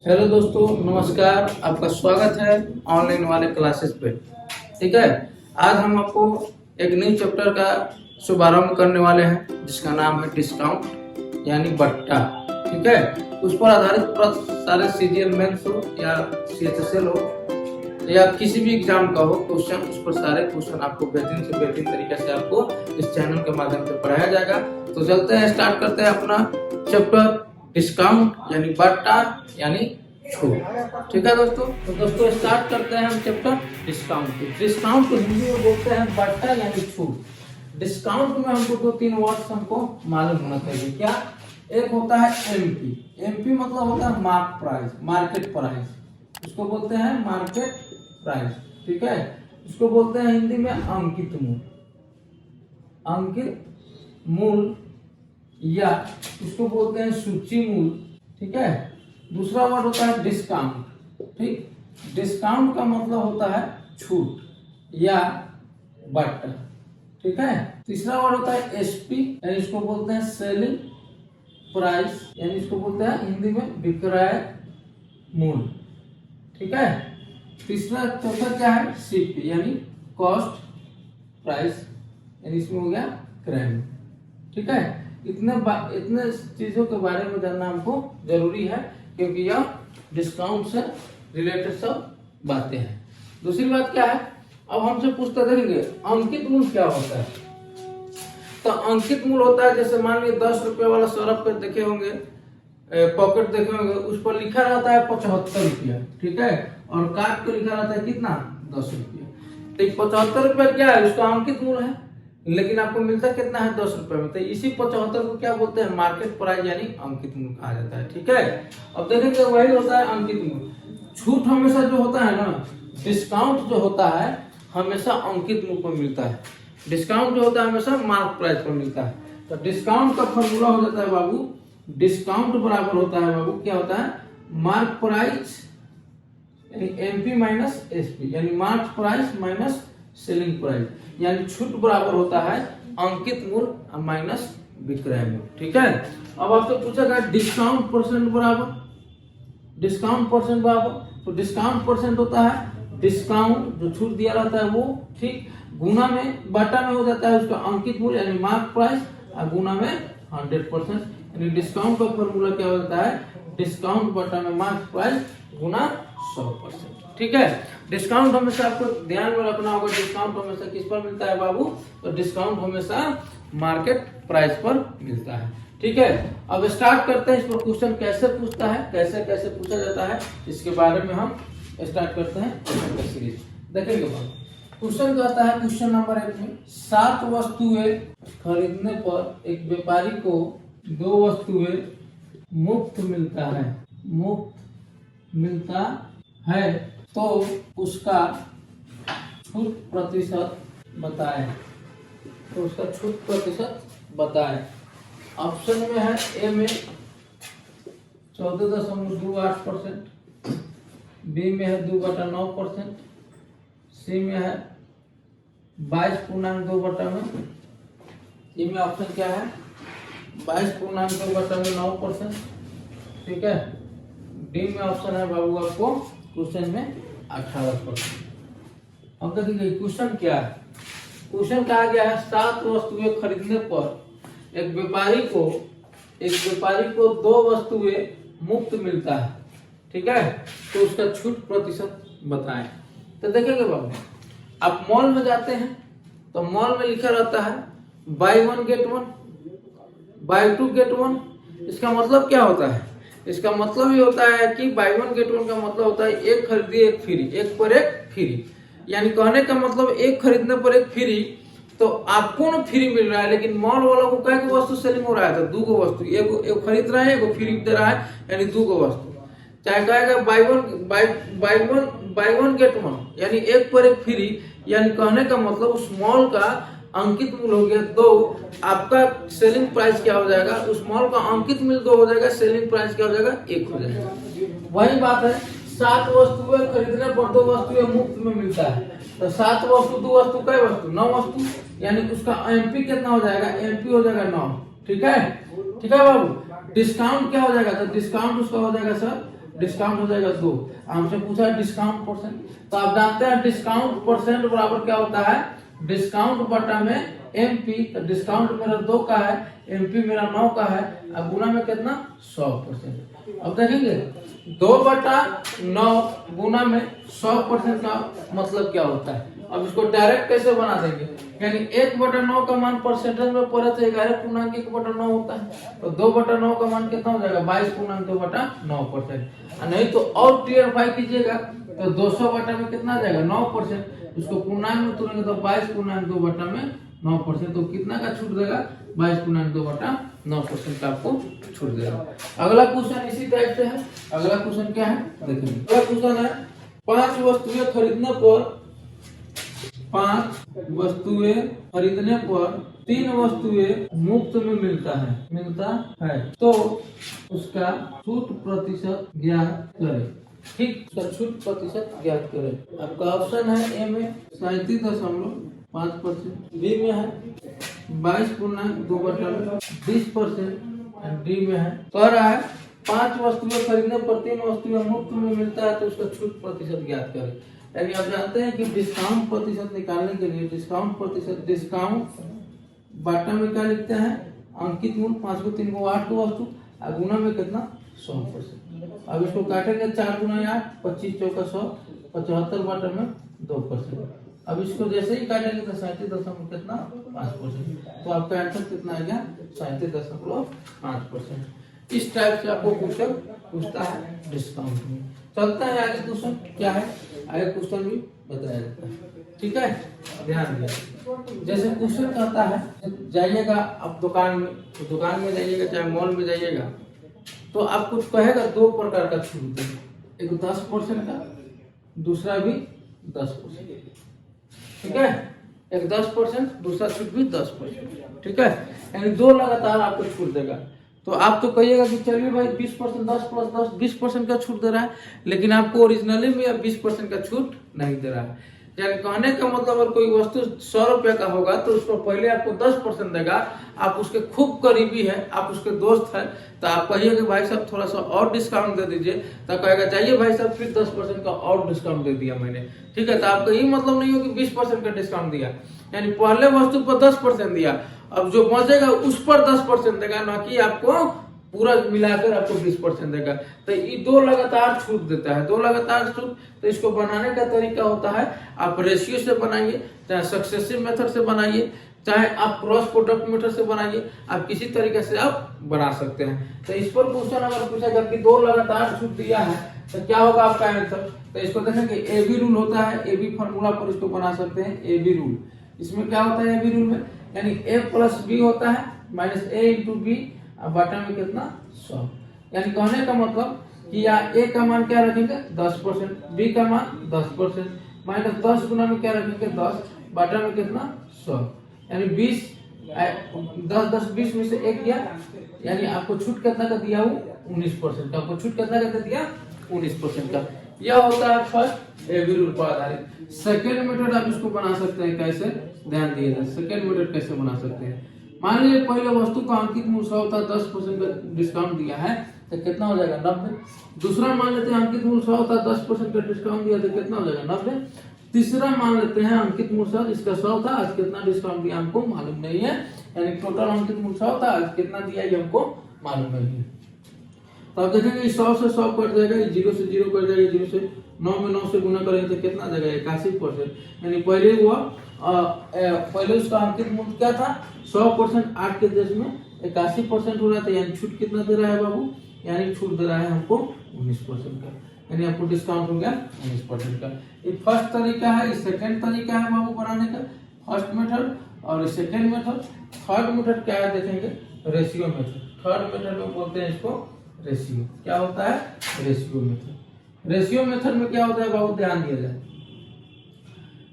Hello दोस्तों, नमस्कार। आपका स्वागत है ऑनलाइन वाले क्लासेस पे। ठीक है, आज हम आपको एक न्यू चैप्टर का शुभारंभ करने वाले हैं जिसका नाम है डिस्काउंट यानी बट्टा। ठीक है, उस पर आधारित सारे सीजीएल मेंस हो या सीएचएसएल हो या किसी भी एग्जाम का हो क्वेश्चन, उस पर सारे क्वेश्चन आपको बेहतरीन से बेहतरीन तरीके से आपको इस चैनल के माध्यम से पढ़ाया जाएगा। तो चलते हैं, स्टार्ट करते हैं अपना चैप्टर डिस्काउंट यानी बट्टा यानी छूट। ठीक है दोस्तों, तो दोस्तों स्टार्ट करते हैं हम चैप्टर डिस्काउंट। डिस्काउंट को हिंदी में बोलते हैं बट्टा यानी छूट। डिस्काउंट में हमको दो तीन वर्ड्स हमको मालूम होना चाहिए। क्या? एक होता है एमपी। एमपी मतलब होता है मार्क प्राइस, मार्केट प्राइस, उसको बोलते हैं मार्केट प्राइस। ठीक है, उसको बोलते हैं हिंदी में अंकित मूल्य, अंकित मूल्य या उसको बोलते हैं सूची मूल्य। ठीक है, दूसरा वर्ड होता है डिस्काउंट। ठीक, डिस्काउंट का मतलब होता है छूट या बट्टा। ठीक है, तीसरा वर्ड होता है एसपी यानी इसको बोलते हैं सेलिंग प्राइस, यानी इसको बोलते हैं हिंदी में विक्रय मूल्य। ठीक है, तीसरा चौथा क्या है? सीपी यानी कॉस्ट प्राइस, यानी इसमें हो गया क्रय मूल्य। ठीक है, इतने चीजों के बारे में जानना हमको जरूरी है क्योंकि यह डिस्काउंट से रिलेटेड सब बातें हैं। दूसरी बात क्या है, अब हमसे पूछते रहेंगे अंकित मूल्य क्या होता है। तो अंकित मूल्य होता है, जैसे मान लीजिए 10 रुपए वाला सरफ पे देखे होंगे, पॉकेट देखे होंगे, उस पर लिखा रहता है 75 रुपया। ठीक है, और काट को लिखा रहता है कितना? 10 रुपया। तो 75 रुपया क्या है? उसका अंकित मूल्य है, लेकिन आपको मिलता कितना है? 10 रुपए में। तो इसी 75 को क्या बोलते हैं? मार्केट प्राइस यानी अंकित मूल्य कहा जाता है। ठीक है, अब देखेंगे वही होता है अंकित मूल्य। छूट हमेशा जो होता है ना, डिस्काउंट जो होता है हमेशा अंकित मूल्य पर मिलता है। डिस्काउंट जो होता है हमेशा मार्क प्राइस पर मिलता है। तो डिस्काउंट का फॉर्मूला हो जाता है बाबू, डिस्काउंट बराबर होता है बाबू, क्या होता है? मार्क प्राइस यानी एमपी माइनस एसपी, यानी mark price minus selling price, यानी छूट बराबर होता है अंकित मूल्य माइनस विक्रय मूल्य। ठीक है, अब आपसे पूछा गया डिस्काउंट परसेंट बराबर, डिस्काउंट परसेंट बराबर, तो डिस्काउंट परसेंट होता है डिस्काउंट जो छूट दिया रहता है वो, ठीक, गुना में बटा में हो जाता है उसका अंकित मूल्य यानी मार्क प्राइस, और गुना में 100%, यानी डिस्काउंट का फॉर्मूला क्या होता है? डिस्काउंट बटा में मार्क प्राइस गुना 100%। ठीक है, डिस्काउंट हमेशा आपको ध्यान में रखना होगा, डिस्काउंट हमेशा किस पर मिलता है बाबू? तो डिस्काउंट हमेशा मार्केट प्राइस पर मिलता है। ठीक है, अब स्टार्ट करते हैं इस पर क्वेश्चन कैसे पूछता है, कैसे कैसे पूछा जाता है, इसके बारे में हम स्टार्ट करते हैं सीरीज। देखेंगे क्वेश्चन कहता है, क्वेश्चन नंबर 1 में 7 वस्तुएं खरीदने पर एक व्यापारी को 2 वस्तुएं मुफ्त मिलता है, मुफ्त मिलता है, तो उसका छूट प्रतिशत बताएं। तो उसका छूट प्रतिशत बताएं। ऑप्शन में है ए में 14.28%, बी में है 2/9%, सी में है 22.2 में, डी में ऑप्शन क्या है? 22.2/9%। ठीक है, डी में ऑप्शन है बाबू आपको क्वेश्चन में 18%। अब देखिए क्वेश्चन क्या है। क्वेश्चन कहा गया है 7 वस्तुएं खरीदने पर एक व्यापारी को 2 वस्तुएं मुफ्त मिलता है। ठीक है, तो उसका छूट प्रतिशत बताएं। तो देखेंगे बाबू, आप मॉल में जाते हैं तो मॉल में लिखा रहता है बाय 1 गेट 1, बाय 2 गेट 1। इसका मतलब क्या होता है? इसका मतलब ये होता है कि बाय 1 गेट 1 का मतलब होता है एक खरीदिए एक फ्री, एक पर एक फ्री, यानी कहने का मतलब एक खरीदने पर एक फ्री। तो आपको ना फ्री मिल रहा है, लेकिन मॉल वालों को क्या वस्तु सेलिंग हो रहा है? तो 2 वस्तु, एक खरीद रहा है, एक फ्री दे रहा है, यानी 2 वस्तु। चाहे कहेगा बाय वन गेट 1, यानी एक पर एक फ्री, यानी कहने का मतलब उस मॉल का अंकित मूल्य हो गया 2, आपका सेलिंग प्राइस क्या हो जाएगा? उस मॉल का अंकित मूल्य 2 हो जाएगा, सेलिंग प्राइस क्या हो जाएगा? 1 हो जाएगा। वही बात है, 7 वस्तुएं खरीदने पर 2 वस्तुएं मुफ्त में मिलता है। तो 7 वस्तु 2 वस्तु कई वस्तु? 9 वस्तु, यानी उसका एमपी कितना हो जाएगा? एमपी हो जाएगा 9। ठीक है, ठीक है बाबू। डिस्काउंट क्या हो जाएगा? तो डिस्काउंट उसका हो जाएगा सर डिस्काउंट हो जाएगा 2। हमसे पूछा है डिस्काउंट परसेंट, तो आप जानते हैं डिस्काउंट परसेंट बराबर क्या होता है, डिस्काउंट बटा में एमपी। तो डिस्काउंट मेरा 2 का है, एमपी मेरा 9 का है, अब गुना में कितना 100%। अब देखेंगे 2/9 गुना में 100% का मतलब क्या होता है। अब इसको डायरेक्ट कैसे बना देंगे, यानी 1/9 का मान परसेंटेज में पड़े तो 11.1/9 होता है, तो 2/9 का मान कितना हो जाएगा 22.2/9%। नहीं तो और क्लियरफाई कीजिएगा तो 200 बटा में कितना आ जाएगा 9%, इसको पूर्णांक में तोड़ेंगे तो 22.2/9%, तो कितना का छूट देगा 22.2/9% का आपको छूट देगा। अगला क्वेश्चन इसी टाइप से है। अगला क्वेश्चन क्या है देखिए, अगला क्वेश्चन है 5 वस्तुएं खरीदने पर 3 वस्तुएं मुफ्त में मिलता है तो उसका छूट प्रतिशत ज्ञात करें। ठीक, उसका छूट प्रतिशत ज्ञात करें। आपका ऑप्शन है ए में 37.5%, बी में है 22.2/20%, डी में है कह रहा है 5 वस्तुएं खरीदने पर 3 वस्तुएं मुफ्त में मिलता है तो उसका छूट प्रतिशत ज्ञात करें। यानी आप जानते हैं कि डिस्काउंट प्रतिशत निकालने के लिए डिस्काउंट बाटा में क्या लिखते हैं, अंकित मूल्य 5 को 3 को 8 को वस्तु, और गुना में कितना 100%। अब इसको काटेंगे 4 गुना 8, 25 चौका 100, 75 बाटा में 2%। अब इसको जैसे ही काटेंगे तो 37.5%, तो आपका आंसर कितना आ गया 37.5%। इस टाइप से आपको क्वेश्चन पूछता है डिस्काउंट में। चलता है आगे क्वेश्चन क्या है, आगे क्वेश्चन भी बताया जाता है। ठीक है, ध्यान दिया। जैसे क्वेश्चन कहता है जाइएगा आप दुकान में, तो दुकान में जाइएगा चाहे मॉल में जाइएगा, तो आपको कहेगा 2 प्रकार का छूट देगा, एक 10% का, दूसरा भी 10%। ठीक है, एक 10%, दूसरा छूट भी 10%। ठीक है, यानी 2 लगातार आपको छूट देगा। तो आप तो कहिएगा कि चलिए भाई 20%, 10 + 10 20% का छूट दे रहा है, लेकिन आपको ओरिजिनली में 20% का छूट नहीं दे रहा है। यानी कहने का मतलब अगर कोई वस्तु 100 रुपए का होगा तो उसको पहले आपको 10% देगा, आप उसके खूब करीबी है, आप उसके दोस्त हैं, तो आप कहिए कि भाई साहब थोड़ा सा और डिस्काउंट दे दीजिए, तो कहेगा चाहिए भाई साहब फिर 10% का और डिस्काउंट दे दिया मैंने। ठीक है, तो आपका ये मतलब नहीं हो कि 20% का डिस्काउंट दिया, यानी पहले वस्तु पर 10% दिया, अब जो बचेगा उस पर 10% देगा, ना कि आपको पूरा मिलाकर आपको 20% देगा। तो ये 2 लगातार छूट देता है, 2 लगातार छूट। तो इसको बनाने का तरीका होता है, आप रेशियो से बनाइए, चाहे सक्सेसिव मेथड से बनाइए, चाहे आप क्रॉस प्रोडक्ट मेथड से बनाइए, आप किसी तरीके से आप बना सकते हैं। तो इस पर क्वेश्चन अगर पूछा जबकि 2 लगातार छूट दिया है तो क्या होगा आपका आंसर। तो इसको देखेंगे एबी रूल होता है, एबी फॉर्मूला पर इसको बना सकते हैं। एबी रूल, इसमें क्या होता है एबी रूल में, यानी a + b होता है -a × b, अब बटा में कितना 100। यानी कहने का मतलब कि यहाँ a का मान क्या रखेंगे 10%, b का मान 10%, -10 गुना में क्या रखेंगे 10, बटा में कितना 100, यानी 20, 10 10 20 में से 1 गया, यानी आपको छूट कितना का दिया वो 19% का, आपको छूट कितना का दिया 19% का। यह होता है फर्स्ट एबी रूल पर आधारित। सेकेंड मेथड आप इसको बना सकते हैं कैसे, ध्यान दिएगा। सेकेंड मेथड कैसे बना सकते हैं, मान लीजिए पहले वस्तु का अंकित मूल्य 100 था, 10% का डिस्काउंट दिया है तो कितना हो जाएगा 90। दूसरा मान लेते हैं अंकित मूल्य 100 था, 10% का डिस्काउंट दिया तो कितना हो जाएगा 90। तीसरा मान लेते हैं अंकित मूल्य 100, इसका 100 था, आज कितना डिस्काउंट दिया हमको मालूम नहीं है, यानी टोटल अंकित मूल्य 100 था, आज कितना दिया ये हमको मालूम नहीं है। तो आप देखेंगे 100 से 100 कट जाएगा, 0 से 0 कट जाएगा, 0 से 9 में 9 से गुना करेंगे तो कितना आ जाएगा 81%। यानी पहले उसका अंकित मूल्य क्या था 100%, 8 के देश में 81% हो रहा था, यानी छूट कितना दे रहा है बाबू, यानी छूट दे रहा है हमको 19% का, यानी आपको डिस्काउंट हो गया 19% का। ये फर्स्ट तरीका है, ये सेकंड तरीका है बाबू बनाने का, फर्स्ट मेथड और सेकंड मेथड। थर्ड मेथड क्या है देखेंगे, रेशियो मेथड। थर्ड मेथड में बोलते हैं इसको रेशियो। क्या होता है रेशियो मेथड। रेशियो मेथड में क्या होता है बाबू, ध्यान दिया जाए।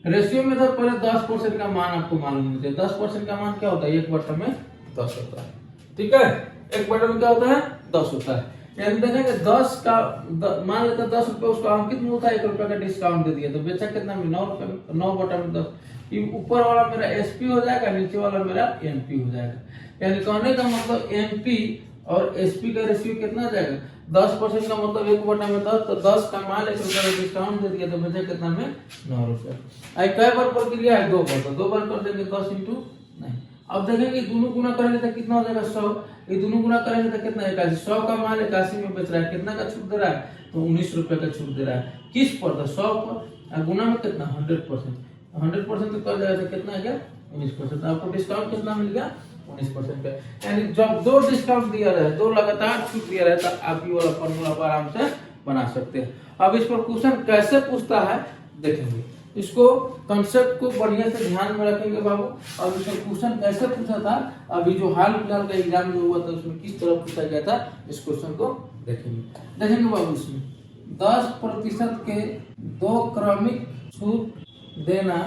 रेशियो मेथड पहले 10% का मान आपको मालूम होना चाहिए। 10% का मान क्या होता है 1/10 होता है। ठीक है, 1/10 में क्या होता है 10 होता है। यानी देखेंगे 10 का मान लेते हैं 10 रुपए उसका अंकित मूल्य था, 1 रुपए का डिस्काउंट दे दिया तो बेचा कितना में 9 रुपए में, 9/10। ऊपर वाला मेरा एसपी हो जाएगा, नीचे वाला मेरा एनपी हो जाएगा। यानी कहने का मतलब एनपी और एसपी का रेशियो कितना आ जाएगा 10% का मतलब 1/10, तो 10 का माल 1 रुपया का डिस्काउंट दे दिया तो बचा कितना में 9 रुपया। आई कई बार प्रक्रिया है 2 बार, तो 2 बार कर देंगे 10 इंटू 9। अब देखेंगे दोनों गुना करेंगे तो कितना हो जाएगा 100, ये दोनों गुना करेंगे तो कितना 81, 100 का माल 81 में बेच रहा है, कितना का छूट दे रहा है तो 19 रुपए का छूट दे रहा है, किस पर तो 100 पर, गुना में कितना 100%, 100% तो कर जाएगा तो कितना आ गया 19%, आपको डिस्काउंट कितना मिल गया 19% का। यानी जब 2 डिस्काउंट दिया रहा है, 2 लगातार छूट दिया रहा है, तो आप ये वाला फॉर्मूला आप आराम से बना सकते हैं। अब इस पर क्वेश्चन कैसे पूछता है देखेंगे, इसको कंसेप्ट को बढ़िया से ध्यान में रखेंगे बाबू। और इसका क्वेश्चन कैसे पूछा था, अभी जो हाल फिलहाल का एग्जाम जो हुआ था उसमें किस तरह पूछा गया था, इस क्वेश्चन को देखेंगे बाबू। इसमें 10% के 2 क्रमिक छूट देना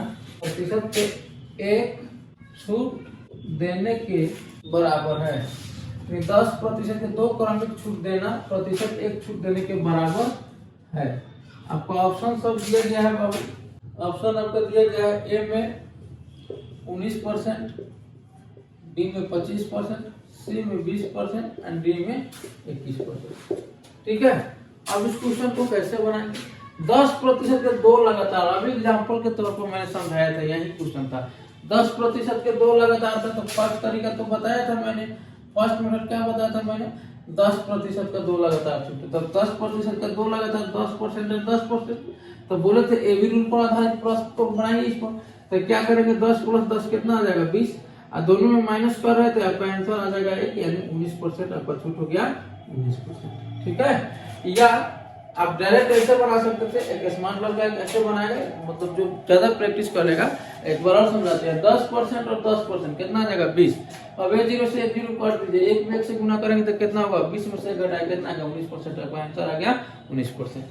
प्रतिशत के 1 छूट देने के बराबर है। 10% के 2 क्रमिक छूट देना प्रतिशत 1 छूट देने के बराबर है। आपको ऑप्शन सब दिया गया है बाबू, ऑप्शन आपको दिया गया है ए में 19%, बी में 25%, सी में 20% एंड डी में 21%। ठीक है, अब इस क्वेश्चन को कैसे बनाएंगे, 10% के 2 लगातार, अभी एग्जाम्पल के तौर पर मैंने समझाया था, यही क्वेश्चन था। 10% के 2 लगातार था, तो फर्स्ट तरीका तो बताया था मैंने, फर्स्ट मेथड क्या बताया था मैंने, 10% का 2 लगातार छूटे, तो 10% का 2 लगातार 10% है 10%, तो बोले थे ए बी रूल पर आधारित प्रश्न को बनाइए इस पर, तो क्या करेंगे 10 + 10 कितना आ जाएगा 20, और दोनों में माइनस कर रहे थे, आपका आंसर आ जाएगा 1, यानी 19% आपका छूट हो गया 19%। ठीक है, या आप डायरेक्ट ऐसे बना सकते थे, एक स्मार्ट वर्क ऐसे बनाएंगे, मतलब जो ज्यादा प्रैक्टिस करेगा। एक बार और समझाते हैं, 10% और 10% कितना आ जाएगा 20, अब 0 से 0 काट दीजिए, 1 में 1 से गुना करेंगे तो कितना होगा 20 में से घटाएंगे कितना आएगा 19%, आपका आंसर आ गया 19%।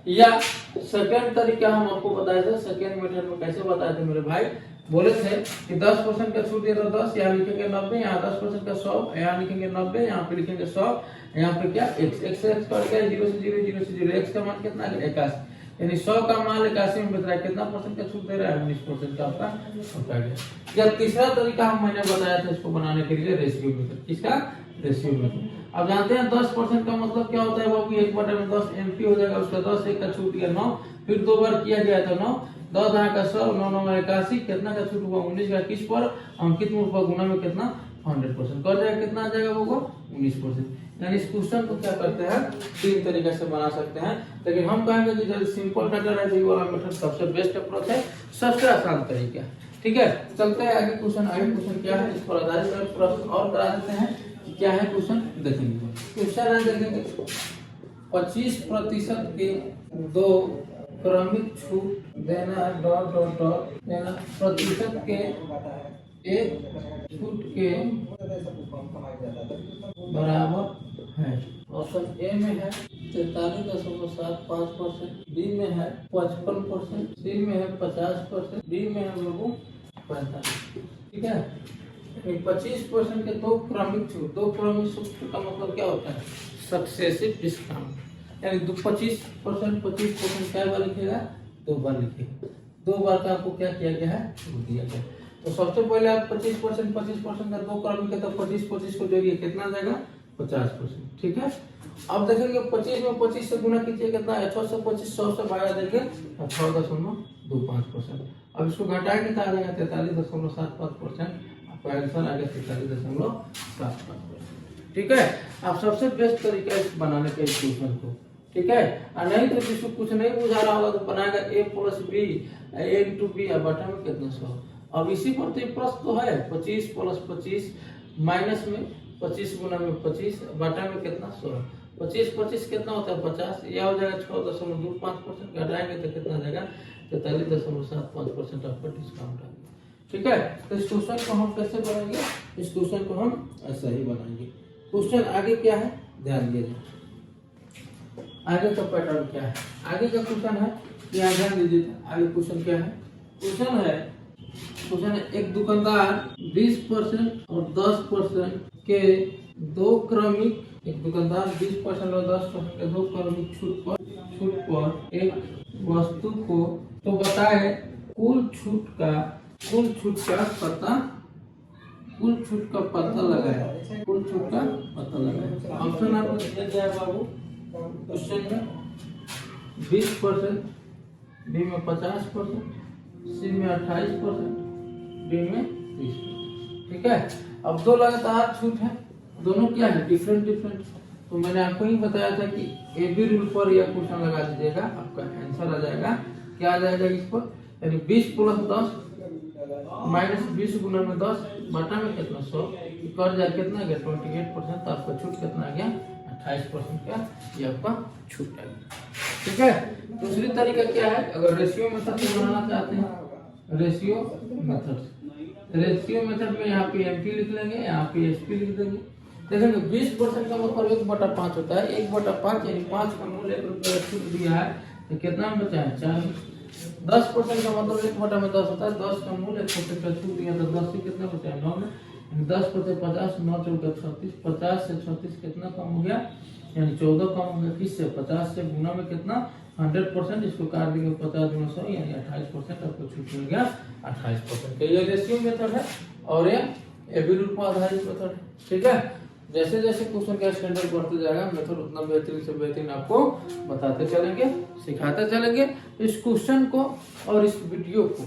या सेकंड तरीका हम आपको बताए थे, सेकंड मेथड में कैसे बताए थे मेरे भाई, बोले थे कि 10% का छूट दिया तो 10, यहाँ लिखेंगे 90, यहाँ 10% का 100, यहाँ लिखेंगे 90, यहाँ पे लिखेंगे 100, यहाँ पे क्या x से x कट गया, 0 से 0, 0 से 0, x का मान कितना है 81, यानी 100 का मान 81 में बच रहा है, कितना परसेंट का छूट दे रहा है 19% का आपका होता है। या तीसरा तरीका हम मैंने बताया था इसको बनाने के लिए, रेशियो मेथड। किसका, रेशियो मेथड। अब जानते हैं 10% का मतलब क्या होता है बाबू, 1/10 एमपी हो जाएगा, उसका 10 1 का छूट गया 9, फिर 2 बार किया गया तो 9, 10 का 100, 9 9 81, कितना का छूट हुआ 19 का, किस पर अंकित में ऊपर गुना में कितना 100% कर जाएगा, कितना आ जाएगा वो 19%। यानी इस क्वेश्चन को क्या करते हैं 3 तरीके से बना सकते हैं, लेकिन हम कहेंगे कि जो सिंपल मेथड है ये वाला मेथड सबसे बेस्ट अप्रोच है, सबसे आसान तरीका है। ठीक है, चलते हैं आगे क्वेश्चन। आगे क्वेश्चन क्या है, इस पर आधारित प्रश्न और करा देते हैं कि क्या है क्वेश्चन देखेंगे। क्वेश्चन है देखेंगे 25% के 2 क्रमिक छूट देना देना प्रतिशत के 1 छूट के बराबर है। ऑप्शन ए में है 43.75%, बी में है 55%, सी में है 50%, डी में है लोगों 45। ठीक है, 25% के 2 क्रमिक छूट, 2 क्रमिक छूट का मतलब क्या होता है सक्सेसिव डिस्काउंट, यानी 25% क्या बार लिखेगा 2 बार लिखेगा, 2 बार का आपको क्या किया गया है दिया गया। तो सबसे पहले आप 25% का 2 क्रमिक के, तो 25 को जोड़िए कितना आ जाएगा 50%। ठीक है, अब देखेंगे 25 में 25 से गुना कीजिए कितना है 625, 100 से भागा देंगे 18.25%। अब इसको घटाएंगे तो आ जाएगा 43.75%, आपका आंसर आ गया 43.75%। ठीक है, आप सबसे बेस्ट तरीका है बनाने के क्वेश्चन को। ठीक है, और नहीं तो जिसको कुछ नहीं बुझा रहा होगा तो बनाएगा a + b, a × b, और बटा में कितना 100। अब इसी पर तो प्रश्न तो है 25 + 25 माइनस में 25 गुना में 25 बटा में कितना 100, 25 कितना होता है 50, यह हो जाएगा 6.25%, घटाएंगे तो कितना जाएगा 43.75% आपका डिस्काउंट आएगा। ठीक है, तो इस क्वेश्चन को हम कैसे बनाएंगे, इस क्वेश्चन को हम ऐसा ही बनाएंगे। क्वेश्चन आगे क्या है ध्यान दीजिए, आगे का पैटर्न क्या है, आगे का क्वेश्चन है यहाँ ध्यान दीजिए। आगे क्वेश्चन क्या है, क्वेश्चन है एक दुकानदार 20% और 10% के 2 क्रमिक, एक दुकानदार 20% और 10% के 2 क्रमिक छूट पर एक वस्तु को तो बताए कुल छूट का पता कुल छूट का पता लगाए, कुल छूट का पता लगाए। ऑप्शन आपको दिया गया है बाबू क्वेश्चन में 20%, बी में 50%, सी में 28%, डी में 30%। ठीक है, अब दो लगातार छूट है, दोनों क्या है डिफरेंट डिफरेंट। तो मैंने आपको ही बताया था कि ए बी रूल पर यह क्वेश्चन लगा दीजिएगा, आपका आंसर आ जाएगा। क्या आ जाएगा इस पर, यानी 20 प्लस 10 माइनस 20 गुना में 10 बटा में कितना 100 कर जाए कितना गया 28%। तो आपका छूट कितना आ गया 28% का, ये आपका छूट आ गया। ठीक है, दूसरी तरीका क्या है, अगर रेशियो मेथड से बनाना चाहते हैं, रेशियो मेथड में यहाँ पे एमपी लिख लेंगे, यहाँ पे एसपी लिख देंगे। देखेंगे 20% का मतलब 1/5 होता है, 1/5 यानी 5 का मूल्य 1 रुपया छूट दिया है तो कितना में बचा है 4। 10% का मतलब 1/10 होता है, 10 का मूल्य 1 रुपया छूट दिया तो 10 से कितना बचा है 9 में, 10 × 50 9 × 36, 50 से 36 कितना कम हो गया, यानी 14 कम हो गया। किससे 50 से गुना में कितना 100%, इसको काट देंगे 50 × 100 यानी 28% आपको छूट मिल गया 28% का। ये रेशियो मेथड है और ये एबी रूल पर आधारित मेथड है। ठीक है, जैसे जैसे क्वेश्चन का स्टैंडर्ड बढ़ते जाएगा मेथड उतना बेहतरीन से बेहतरीन आपको बताते चलेंगे, सिखाते चलेंगे। इस क्वेश्चन को और इस वीडियो को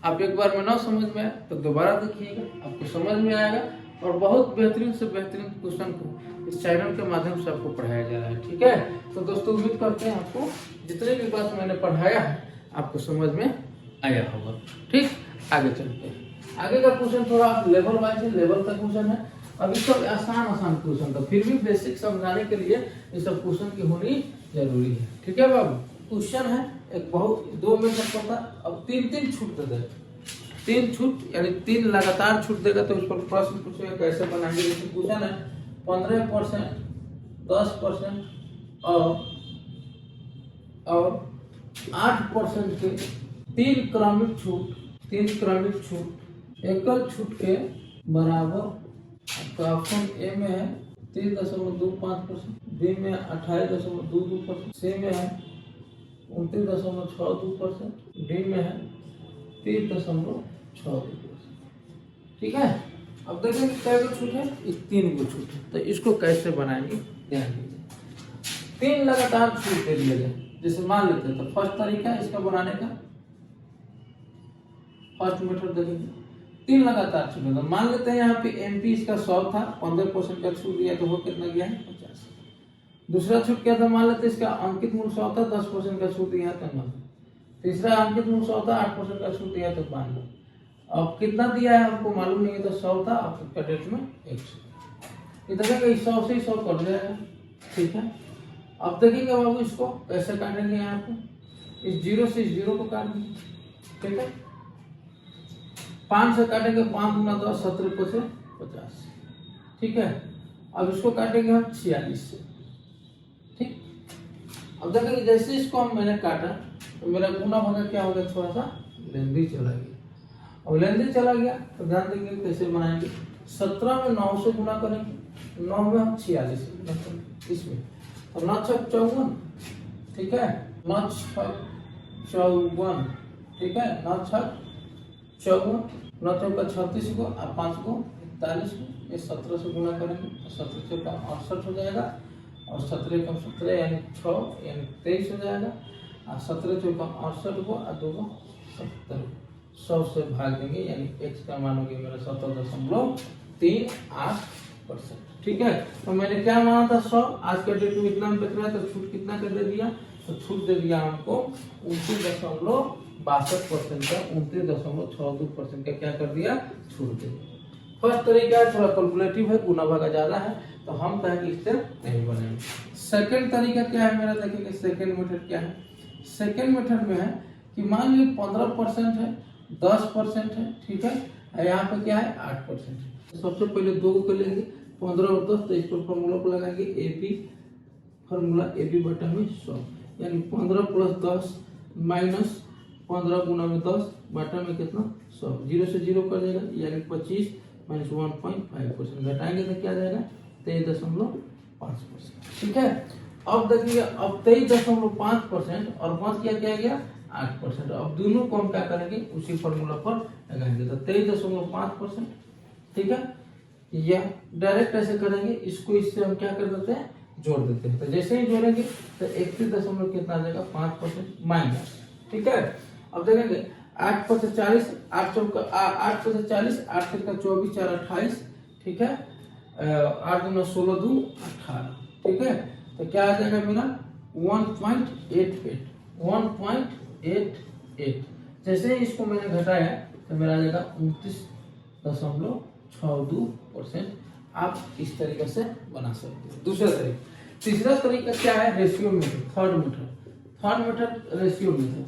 आप एक बार में ना समझ में आए तो दोबारा देखिएगा, आपको समझ में आएगा। और बहुत बेहतरीन से बेहतरीन क्वेश्चन को इस चैनल के माध्यम से आपको पढ़ाया जा रहा है। ठीक है, तो दोस्तों उम्मीद करते हैं आपको जितने भी बात मैंने पढ़ाया है आपको समझ में आया होगा। ठीक, आगे चलते हैं। आगे का क्वेश्चन थोड़ा लेवल वाइज है, लेवल का क्वेश्चन है। अभी सब आसान क्वेश्चन था, फिर भी बेसिक समझाने के लिए ये सब क्वेश्चन की होनी जरूरी है। ठीक है बाबू, क्वेश्चन है एक बहुत 2 में सब पता, अब 3 छूट दे देगा, 3 छूट यानी 3 लगातार छूट देगा तो उस पर प्रश्न पूछेगा कैसे बनाएंगे। जैसे क्वेश्चन है 15%, 10% और 8% के 3 क्रमिक छूट एकल छूट के बराबर। तो ऑप्शन ए में है 3.25%, बी में 28.22%, सी में है 29.62%, डी में है 30.62%। ठीक है, अब देखिए क्या छूट है, 3 छूट है, तो इसको कैसे बनाएंगे ध्यान दीजिए। 3 लगातार छूट दे दिए गए, जैसे मान लेते हैं तो फर्स्ट तरीका इसका बनाने का, फर्स्ट मेथड देखेंगे 3 लगातार छूट है। मान लेते हैं यहाँ पे एमपी इसका 100 था, 15% का छूट दिया तो वो कितना गया है 50। दूसरा छूट क्या था, मान लेते हैं इसका अंकित मूल्य 100 था, 10% का छूट दिया तो 9। तीसरा अंकित मूल्य 100 था, 8% का छूट दिया तो 92। अब कितना दिया है हमको मालूम नहीं है, तो 100 था, अब कैडेट में 100। इतना का 100 से 100 कट जाएगा। ठीक है, अब देखिएगा बाबू इसको कैसे काटेंगे, यहाँ पे इस 0 से इस 0 को काट देंगे। ठीक है, 5 से काटेंगे, 5 × 10 17 से 50। ठीक है, अब इसको काटेंगे हम 46 से। ठीक, अब देखिए जैसे इसको मैंने काटा तो मेरा गुना भागा क्या हो गया, थोड़ा सा लेंदी चला गया। अब लेंदी चला गया तो ध्यान देंगे कैसे बनाएंगे। 17 में 9 से गुना करेंगे, 9 में हम 46 से गुना करेंगे इसमें, और 9 × 6 = 54। ठीक है, 9 × 6 = 54। ठीक है, 9 × 6 = 54, 9 × 4 = 36 को, और 5 को 41 को, ये 17 से गुना करेंगे तो 17 से 68 हो जाएगा, और 17 × 17 यानी 6 यानी 23 हो जाएगा, और 17 × 4 = 68 को, और 2 को 70, 100 से भाग देंगे यानी x का मान हो गया मेरा 17.38%। ठीक है, तो मैंने क्या माना था 100, आज के डेट में इतना बच रहा है तो छूट कितना कर दे दिया, तो छूट दे दिया हमको 29.62% का, 29.62% का क्या कर दिया छूट दे दिया। फर्स्ट तरीका है थोड़ा कैलकुलेटिव है, गुना भागा ज्यादा है तो हम कहेंगे इससे नहीं बनेंगे। सेकंड तरीका क्या है मेरा, देखेंगे सेकंड मेथड क्या है। सेकंड मेथड में है कि मान लीजिए 15% है, 10% है। ठीक है, यहाँ पे क्या है 8% है। सबसे पहले 2 को लेंगे 15 और 10, तो इस पर फॉर्मूला को लगाएंगे एपी, फॉर्मूला एपी बटा में 100 यानी 15 + 10 माइनस 15 गुना में 10 बटा में कितना 100, 0 से 0 कर देगा यानी 25 माइनस 1.5% घटाएंगे तो क्या जाएगा 23.5%। ठीक है, अब देखिए अब 23.5% और 5 क्या गया 8%। अब दोनों को हम क्या करेंगे उसी फॉर्मूला पर लगाएंगे तो 23.5%। ठीक है, या डायरेक्ट ऐसे करेंगे, इसको इससे हम क्या कर देते हैं, जोड़ देते हैं। तो जैसे ही जोड़ेंगे तो 31 दशमलव कितना आ जाएगा, 5% माइनस। ठीक है, अब देखेंगे 8 5 40, 8 चौका 8 5 40, 8 तिरका 24, 4 28। ठीक है, 8 दूना 16, 2 18। ठीक है, तो क्या आ जाएगा मेरा 1.88। 1.88 जैसे ही इसको मैंने घटाया तो मेरा आ जाएगा 29.62%। आप इस तरीके से बना सकते हो। दूसरा तरीका, तीसरा तरीका क्या है, ratio method. Third method ratio method.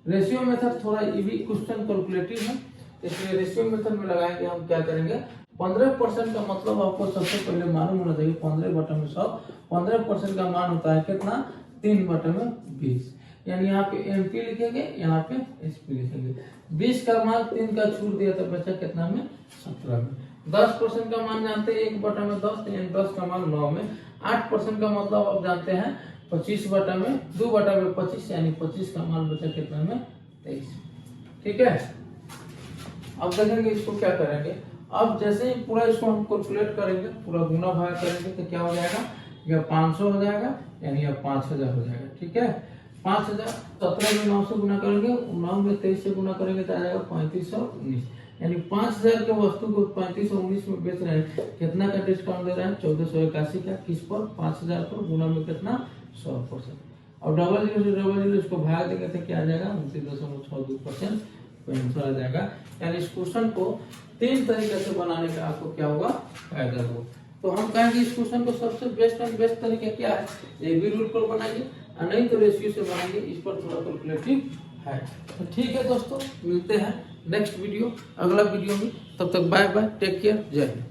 Ratio method थोड़ा ये भी क्वेश्चन कैलकुलेटिव है, इसलिए रेशियो मेथड में लगाएंगे हम। क्या करेंगे, 15% का मतलब आपको सबसे पहले मालूम होना चाहिए, 15/100। 15% का मान होता है कितना, 3/20। यानी यहाँ पे एमपी लिखेंगे, यहाँ पे एसपी लिखेंगे। 20 का मान 3 का छूट दिया तो बचा कितना में, 17 में। 10% का मान जानते हैं 1/10, यानी 10 का मान 9 में। 8% का मतलब आप जानते हैं 2/25, यानी 25 का मान बचा कितना में, 23। ठीक है, अब देखेंगे इसको क्या करेंगे। अब जैसे ही पूरा इसको हम कैलकुलेट करेंगे, पूरा गुना भाग करेंगे तो क्या हो जाएगा, यह 500 हो जाएगा, यानी यह 5000 हो जाएगा। ठीक है, 5000 17 में 9 से गुना करेंगे, 9 में 23 से गुना करेंगे तो आ जाएगा 3519। यानी 5000 के वस्तु को 3519 में बेच रहे हैं। कितना का डिस्काउंट दे रहे हैं, 1481 का। किस पर, 5000 पर, गुना में कितना, 100%। और डबल जीरो इसको भाग देंगे तो क्या आ जाएगा, 29.62% आंसर आ जाएगा। यानी इस क्वेश्चन को 3 तरीके से बनाने का आपको क्या होगा, फायदा होगा। तो हम कहेंगे इस क्वेश्चन को सबसे बेस्ट तरीका क्या है, ये भी रूल पर बनाएंगे, और नहीं तो रेशियो से बनाएंगे। इस पर थोड़ा कैलकुलेटिव है। तो ठीक है दोस्तों, मिलते हैं नेक्स्ट वीडियो, अगला वीडियो में। तब तक बाय बाय, टेक केयर, जय हिंद।